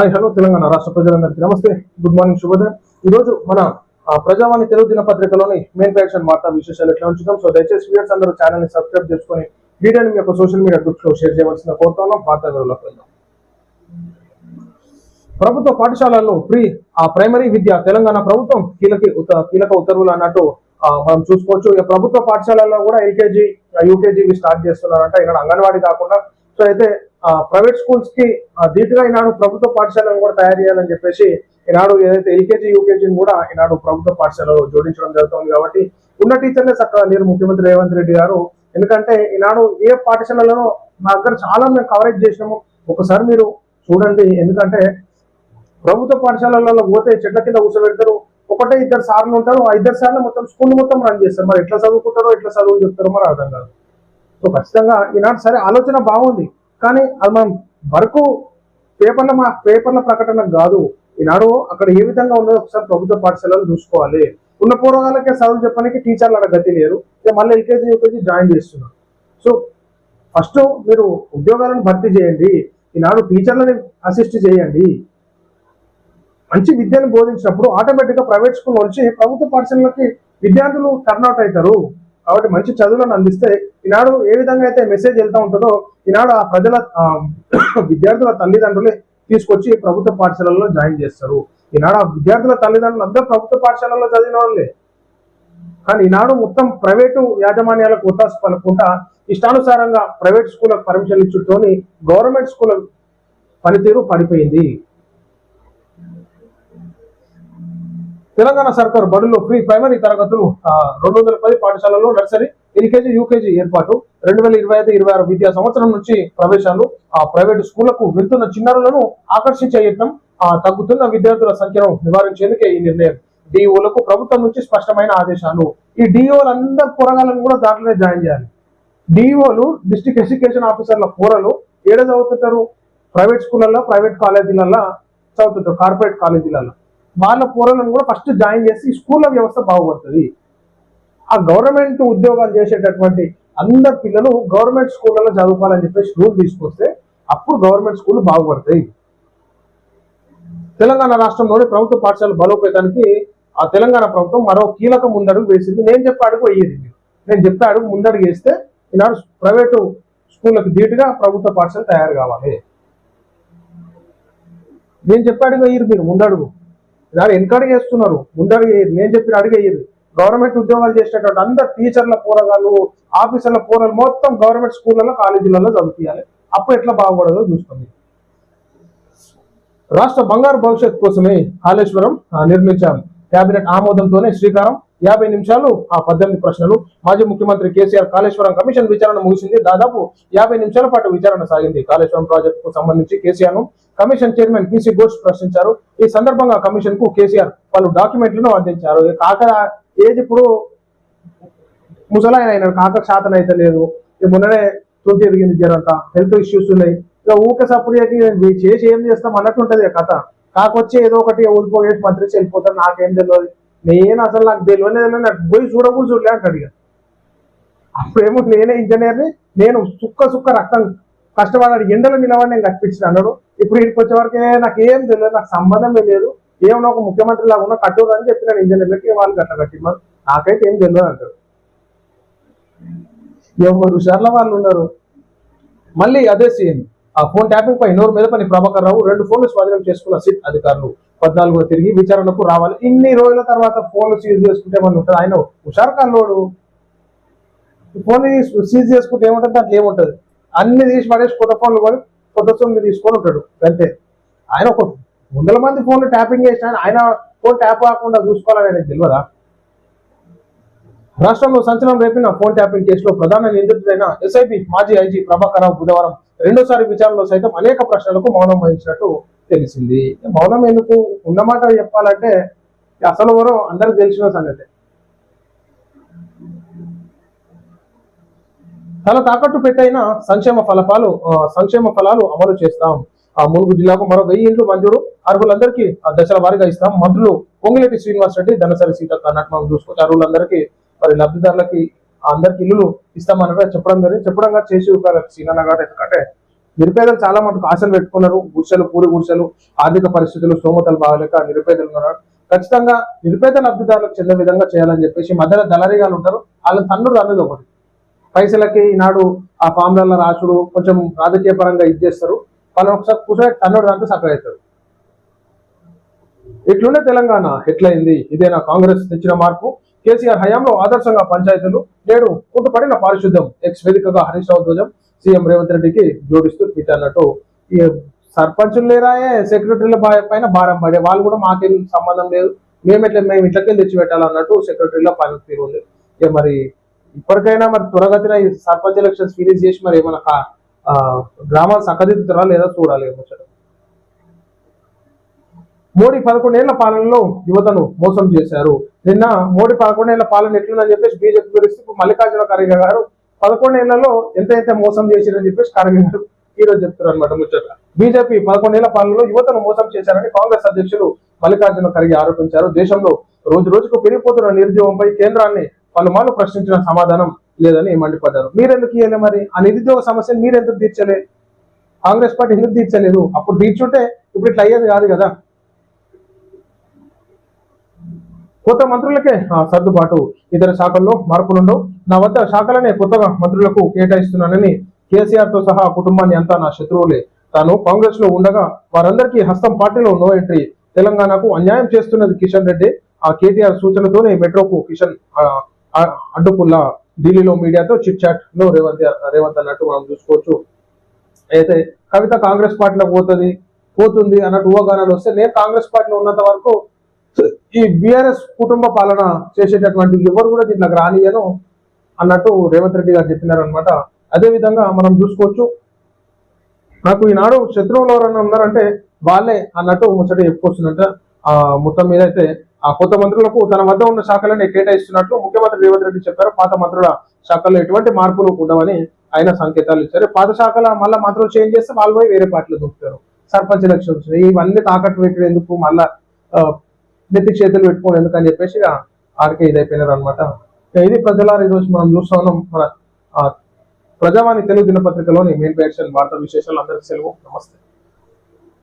Hi hello Telangana రాష్ట్ర ప్రజలందరికీ నమస్తే, గుడ్ మార్నింగ్, శుభోదయం. ఈరోజు మన ప్రజావాణి తెలుగు దినపత్రికలోని మెయిన్ ప్యాక్షన్ వార్తా విశేషాలు ఎట్లా ఉంచుతాం. సో దయచేసి వ్యూవర్స్ అందరూ ఛానల్ ని సబ్స్క్రైబ్ చేసుకుని వీడియోని మీ యొక్క సోషల్ మీడియా గ్రూప్స్ లో షేర్ చేయవలసిన కోరుతున్నాం. వార్తా వివరాలకు వెళ్దాం. ప్రభుత్వ పాఠశాలల్లో ప్రైమరీ విద్య తెలంగాణ ప్రభుత్వం కీలక ఉత్తర్వులు అన్నట్టు మనం చూసుకోవచ్చు. ఇక ప్రభుత్వ పాఠశాలల్లో కూడా ఎల్కేజీ యూకేజీ స్టార్ట్ చేస్తున్నారంట. ఇక్కడ అంగన్వాడీ కాకుండా సో అయితే ప్రైవేట్ స్కూల్స్ కి ధీటుగా ఈనాడు ప్రభుత్వ పాఠశాలను కూడా తయారు చేయాలని చెప్పేసి ఈనాడు ఏదైతే ఎల్కేజీ యూకేజీని కూడా ఈనాడు ప్రభుత్వ పాఠశాలలో జోడించడం జరుగుతుంది. కాబట్టి ఉన్న టీచర్లే చక్కగా లేరు ముఖ్యమంత్రి రేవంత్ రెడ్డి గారు. ఎందుకంటే ఈనాడు ఏ పాఠశాలలో మా దగ్గర చాలా మేము కవరేజ్ చేసినాము, ఒకసారి మీరు చూడండి. ఎందుకంటే ప్రభుత్వ పాఠశాలలలో పోతే చెట్ల కింద కూర్చోబెడతారు, ఒకటే ఇద్దరు సార్లు ఉంటారు, ఆ ఇద్దరు సార్లు మొత్తం స్కూల్ మొత్తం రన్ చేస్తారు. మరి ఎట్లా చదువుకుంటారో ఎట్లా చదువు చెప్తారో మరి అర్థం కాదు. సో ఖచ్చితంగా ఈనాడు సరే ఆలోచన బాగుంది, కానీ అది మనం వరకు పేపర్ల ప్రకటన కాదు. ఈనాడు అక్కడ ఏ విధంగా ఉన్నదో ఒకసారి ప్రభుత్వ పాఠశాలలు చూసుకోవాలి. ఉన్న పూర్వకాలకే చదువు చెప్పడానికి టీచర్లు అక్కడ గతి లేరు, మళ్ళీ ఎల్కేజీ యూకేజీ జాయిన్ చేస్తున్నారు. సో ఫస్ట్ మీరు ఉద్యోగాలను భర్తీ చేయండి, ఈనాడు టీచర్లని అసిస్ట్ చేయండి. మంచి విద్యను బోధించినప్పుడు ఆటోమేటిక్ గా ప్రైవేట్ స్కూల్ నుంచి ప్రభుత్వ పాఠశాలలకి విద్యార్థులు టర్న్అవుట్ అవుతారు. కాబట్టి మంచి చదువులను అందిస్తే ఈనాడు ఏ విధంగా అయితే మెసేజ్ వెళ్తూ ఉంటుందో ఈనాడు ఆ ప్రజల విద్యార్థుల తల్లిదండ్రులే తీసుకొచ్చి ప్రభుత్వ పాఠశాలల్లో జాయిన్ చేస్తారు. ఈనాడు ఆ విద్యార్థుల తల్లిదండ్రులు అందరూ ప్రభుత్వ పాఠశాలలో చదివిన వాళ్ళే, కానీ ఈనాడు మొత్తం ప్రైవేటు యాజమాన్యాలకు ఒత్తాసు పలుకుంటా ఇష్టానుసారంగా ప్రైవేట్ స్కూళ్ళకు పర్మిషన్ ఇచ్చుతోని గవర్నమెంట్ స్కూల్ పనితీరు పడిపోయింది. తెలంగాణ సర్కారు బడుల్లో ప్రైమరీ తరగతులు 210 పాఠశాలలో నర్సరీ ఎల్కేజీ యూకేజీ ఏర్పాటు 2025-26 విద్యా సంవత్సరం నుంచి ప్రవేశాలు ప్రైవేటు స్కూళ్లకు వెళ్తున్న చిన్నారులను ఆకర్షించే యత్నం తగ్గుతున్న విద్యార్థుల సంఖ్యను నివారించేందుకే ఈ నిర్ణయం. డిఓలకు ప్రభుత్వం నుంచి స్పష్టమైన ఆదేశాలు. ఈ డిఓలు అందరు పోరగాలను కూడా దాంట్లోనే జాయిన్ చేయాలి. డిఓలు డిస్ట్రిక్ట్ ఎడ్యుకేషన్ ఆఫీసర్ల పోరలు ఏడ చదువుతుంటారు? ప్రైవేట్ స్కూళ్ళల్లో ప్రైవేట్ కాలేజీలలో చదువుతుంటారు, కార్పొరేట్ కాలేజీలలో. వాళ్ళ పోరలను కూడా ఫస్ట్ జాయిన్ చేసి స్కూళ్ళ వ్యవస్థ బాగుపడుతుంది. ఆ గవర్నమెంట్ ఉద్యోగాలు చేసేటటువంటి అందరు పిల్లలు గవర్నమెంట్ స్కూళ్ళలో చదువుకోవాలని చెప్పేసి రూల్ తీసుకొస్తే అప్పుడు గవర్నమెంట్ స్కూల్ బాగుపడతాయి. తెలంగాణ రాష్ట్రంలోని ప్రభుత్వ పాఠశాల బలోపేతానికి ఆ తెలంగాణ ప్రభుత్వం మరో కీలక ముందడుగు వేసింది. నేను చెప్పే అడుగు వేయేది, నేను చెప్పే అడుగు ముందడుగు వేస్తే ఈనాడు ప్రైవేటు స్కూళ్ళకి ధీటుగా ప్రభుత్వ పాఠశాల తయారు కావాలి. నేను చెప్పే అడుగు వేయరు, మీరు ముందడుగు దాన్ని ఎన్కరేజ్ చేస్తున్నారు. ముందడుగు నేను చెప్పిన అడుగు వేయరు. గవర్నమెంట్ ఉద్యోగాలు చేసేటటువంటి అందరు టీచర్ల పోరగాళ్ళు ఆఫీసర్ల పోరలు మొత్తం గవర్నమెంట్ స్కూళ్ళలో కాలేజీలలో చదువుతాయాలి. అప్పుడు ఎట్లా బాగుపడదో చూస్తుంది. రాష్ట్ర బంగారు భవిష్యత్ కోసమే కాళేశ్వరం నిర్మించాం. కేబినెట్ ఆమోదంతోనే శ్రీకారం. 50 నిమిషాలు 18 ప్రశ్నలు. మాజీ ముఖ్యమంత్రి కేసీఆర్ కాళేశ్వరం కమిషన్ విచారణ ముగిసింది. దాదాపు 50 నిమిషాల పాటు విచారణ సాగింది. కాళేశ్వరం ప్రాజెక్టుకు సంబంధించి కేసీఆర్ ను కమిషన్ చైర్మన్ పిసి ఘోష్ ప్రశ్నించారు. ఈ సందర్భంగా కమిషన్ కు కేసీఆర్ పలు డాక్యుమెంట్లను అందించారు. కాక ఏజ్ ఇప్పుడు ముసలాయన అయినాడు, కాక శాతం అయితే లేదు. మొన్ననే తుంటి ఎరిగింది, జరంతా హెల్త్ ఇష్యూస్ ఉన్నాయి. ఇక ఊకే సపరేట్ చేసి ఏం చేస్తాం అన్నట్టుంటది కథ. కాకొచ్చి ఏదో ఒకటి ఊరిపోయేసి మంత్రి వెళ్ళిపోతారు. నాకేం తెలియదు, నేను అసలు నాకు తెలియలేదు, నాకు పోయి చూడలే అంటాడు. ఇక అప్పుడేమో నేనే ఇంజనీర్ని, నేను సుక్క రక్తం కష్టపడాడు, ఎండలో నిలబడి నేను కట్టించిన అన్నాడు. ఇప్పుడు ఇంటికి వచ్చే వరకే నాకేం తెలియదు, నాకు సంబంధమే లేదు, ఏమన్నా ఒక ముఖ్యమంత్రి లాగా ఉన్నా కట్టూరు అని చెప్పినాడు ఇంజనీర్లకి. వాళ్ళు గట్ల కట్టిన్నారు, నాకైతే ఏం తెలియదు అంటారు. ఎవరు హుషార్ల వాళ్ళు ఉన్నారు. మళ్ళీ అదే సీన్ ఆ ఫోన్ ట్యాపింగ్ పై నోరు మీద పని ప్రభాకర్ రావు 2 ఫోన్లు స్వాధీనం చేసుకున్న సిట్ అధికారులు 14 తిరిగి విచారణకు రావాలి. ఇన్ని రోజుల తర్వాత ఫోన్లు సీజ్ చేసుకుంటే ఏమన్నా ఉంటుంది? ఆయన హుషారు కల్లోడు. ఫోన్ సీజ్ చేసుకుంటే ఏముంటుంది? దాంట్లో ఏముంటుంది? అన్ని తీసి పడేసి కొత్త ఫోన్లు కొని కొత్త సొమ్మిది తీసుకొని ఉంటాడు అంతే. ఆయన ఒక 100 మంది ఫోన్లు ట్యాపింగ్ చేసిన ఆయన ఫోన్ ట్యాప్ కాకుండా చూసుకోవాలని ఆయనకు తెలియదా? రాష్ట్రంలో సంచలనం రేపిన ఫోన్ ట్యాపింగ్ కేసులో ప్రధాన నిందితుడైన ఎస్ఐబి మాజీ ఐజీ ప్రభాకర్ రావు బుధవారం రెండోసారి విచారణలో సైతం అనేక ప్రశ్నలకు మౌనం వహించినట్టు తెలిసింది. మౌనం ఎందుకు? ఉన్నమాట చెప్పాలంటే అసలు ఎవరో అందరికి తెలిసిన సంగతే. తల తాకట్టు పెట్టైన సంక్షేమ ఫలాలు అమలు చేస్తాం. ములుగు జిల్లాకు మరో 1000 ఇండ్లు మంజూరు. అర్హులందరికీ దశల వారీగా ఇస్తాం. మంత్రులు పొంగులేటి శ్రీనివాస్ రెడ్డి, దనసరి సీతక్క అన్నట్టు మనం చూసుకుంటే అర్హులందరికీ మరి లబ్ధిదారులకి అందరికి ఇల్లులు ఇస్తామన్నట్టు చెప్పడం చేసి సీనన్న గారు. ఎందుకంటే నిరుపేదలు చాలా మటుకు ఆశలు పెట్టుకున్నారు. గుడిసెలు, పూరి గుడిసెలు, ఆర్థిక పరిస్థితులు, స్తోమతలు బాగలేక నిరుపేదలు ఉన్నారు. ఖచ్చితంగా నిరుపేద లబ్ధిదారులకు చెందే విధంగా చేయాలని చెప్పేసి మధ్యలో దళారీగాలు ఉంటారు, వాళ్ళని తన్నుడు అనేది ఒకటి. పైసలకి ఈనాడు ఆ ఫామ్లలో రాసుడు కొంచెం రాజకీయ పరంగా ఇచ్చేస్తారు, వాళ్ళని ఒకసారి కూర్చొని తన్నుడు దాంట్లో సఫర్ అవుతారు. ఇట్లుండే తెలంగాణ ఎట్లయింది? ఇదేనా కాంగ్రెస్ తెచ్చిన మార్పు? కేసీఆర్ హయాంలో ఆదర్శంగా పంచాయతీలు, నేడు కుంటుపడిన పారిశుద్ధ్యం. ఎక్స్ వేదికగా హరీష్ రావు ధ్వజం సీఎం రేవంత్ రెడ్డికి జోడిస్తూ ట్వీట్ అన్నట్టు. ఈ సర్పంచులు లేరాయే, సెక్రటరీల పైన భారం పడే, వాళ్ళు కూడా మాకేం సంబంధం లేదు, మేము ఇట్లకెళ్ళి తెచ్చి పెట్టాలన్నట్టు సెక్రటరీల పని తీరు ఉంది. మరి ఇప్పటికైనా మరి త్వరగతిన ఈ సర్పంచ్ ఎలక్షన్స్ ఫినిష్ చేసి మరి ఏమైనా గ్రామాలు చక్కదిద్దుతారా లేదా చూడాలి. ముచ్చట మోడీ 11 ఏళ్ల పాలనలో యువతను మోసం చేశారు. నిన్న మోడీ 11 ఏళ్ల పాలన ఎట్లుందని చెప్పేసి బీజేపీ గురించి మల్లికార్జున ఖర్గే గారు 11 ఏళ్లలో ఎంత మోసం చేశారని చెప్పేసి ఖర్గే గారు ఈ రోజు చెప్తారు అనమాట ముచ్చట. బీజేపీ 11 ఏళ్ల పాలనలో యువతను మోసం చేశారని కాంగ్రెస్ అధ్యక్షులు మల్లికార్జున ఖర్గే ఆరోపించారు. దేశంలో రోజు రోజుకు పెరిగిపోతున్న నిరుద్యోగంపై కేంద్రాన్ని పలుమార్లు ప్రశ్నించిన సమాధానం లేదని మండిపడ్డారు. మీరెందుకు ఇయ్యలే మరి? ఆ నిరుద్యోగ సమస్యను మీరెందుకు తీర్చలే? కాంగ్రెస్ పార్టీ ఎందుకు తీర్చలేదు? అప్పుడు తీర్చుంటే ఇప్పుడు ఇట్లా అయ్యేది కాదు కదా. కొత్త మంత్రులకే సర్దుబాటు, ఇతర శాఖల్లో మార్పులుండవు. నా వద్ద శాఖలనే కొత్తగా మంత్రులకు కేటాయిస్తున్నానని కేసీఆర్ తో సహా కుటుంబాన్ని అంతా నా శత్రువులే. తాను కాంగ్రెస్ లో ఉండగా వారందరికీ హస్తం పార్టీలో నో ఎంట్రీ. తెలంగాణకు అన్యాయం చేస్తున్నది కిషన్ రెడ్డి. ఆ కేటీఆర్ సూచనతోనే మెట్రోకు కిషన్ అడ్డుపుల్లా. ఢిల్లీలో మీడియాతో చిట్ చాట్ లో రేవంత్ అన్నట్టు మనం చూసుకోవచ్చు. అయితే కవిత కాంగ్రెస్ పార్టీలో పోతుంది అన్నట్టు ఊహాగానాలు వస్తే, నేను కాంగ్రెస్ పార్టీలో ఉన్నంత వరకు ఈ బీఆర్ఎస్ కుటుంబ పాలన చేసేటటువంటి ఎవరు కూడా దీంట్లోకి రానియను అన్నట్టు రేవంత్ రెడ్డి గారు చెప్పినారు అనమాట. అదే విధంగా మనం చూసుకోవచ్చు, నాకు ఈనాడు శత్రువులు ఎవరన్నా ఉన్నారంటే వాళ్ళే అన్నట్టు ముచ్చట చెప్పుకొస్తున్నట్ట. మొత్తం మీద అయితే ఆ కొత్త మంత్రులకు తన వద్ద ఉన్న శాఖలను కేటాయిస్తున్నట్లు ముఖ్యమంత్రి రేవంత్ రెడ్డి చెప్పారు. పాత మంత్రుల శాఖల్లో ఎటువంటి మార్పులు ఉండవని ఆయన సంకేతాలు ఇచ్చారు. పాత శాఖల మళ్ళీ మంత్రులు చేంజ్ చేస్తే వాళ్ళు పోయి వేరే పార్టీలు దొరుకుతారు. సర్పంచ్ ఎలక్షన్స్ ఇవన్నీ తాకట్టు పెట్టడం ఎందుకు, మళ్ళా నెత్తి చేతులు పెట్టుకోండి ఎందుకని చెప్పేసి ఆడికే ఇదైపోయినారు అనమాట. ఇది ప్రజలారా ఈరోజు మనం చూస్తా ఉన్నాం మన ప్రజావాణి తెలుగు దినపత్రికలోని మెయిన్ రియాక్షన్ వార్తా విశేషాలు. అందరికీ సెలవు, నమస్తే.